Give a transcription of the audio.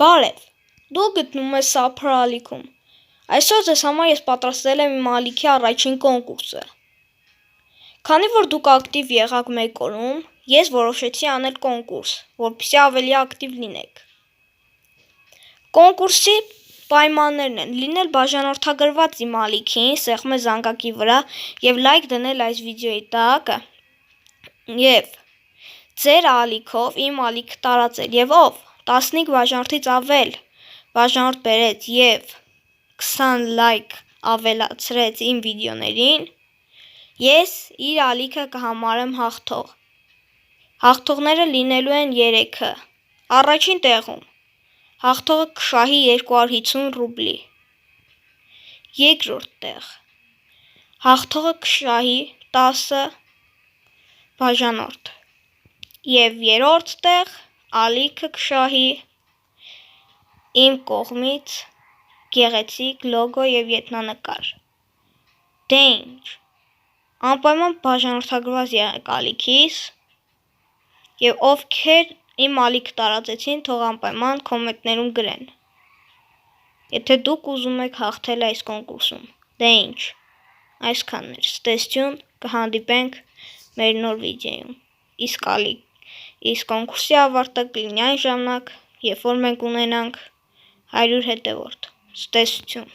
Բարև, դու գտնում ես Սափր ալիքում, այսօր ձեզ համար ես պատրաստել եմ իմ ալիքի առաջին կոնկուրսը, քանի որ դուք ակտիվ եղաք մեկ օրում, ես որոշեցի անել կոնկուրս, որպեսզի ավելի ակտիվ լինեք, կոնկուրսի պայմաններն են լինել բաժանորդագրված իմ ալիքին սեղմել զանգակի վրա և լայք դնել այս վիդեոյի տակ և ձեր ալիքով իմ ալիքը տարածել և ով 15 բաժանորդից ավել բաժանորդ բերեց և 20 լայք ավելացրեց իմ վիդեոներին, ես իր ալիքը կհամարեմ հաղթող, հաղթողները լինելու են 3-ը, առաջին տեղում հաղթողը կշահի 250 ռուբլի, երկրորդ տեղ հաղթողը կշահի 10 բաժանորդ և երրորդ տեղ ալիքը կշահի իմ կողմից գեղեցիկ լոգո և ետնանկար, դե ինչ, անպայման բաժանորդագրված եղեք ալիքիս և ովքեր իմ ալիքը տարածեցին թող անպայման կոմենտներում գրեն, եթե դուք ուզում եք հաղթել այս կոնկուրսում, դե ինչ, այսքանն էր, ստեսություն, կհանդիպենք մեր նոր վիդեոյում, իսկ կոնկուրսի ավարտը կլինի այն ժամանակ, երբ որ մենք ունենանք 100 հետևորդ, ստեսություն։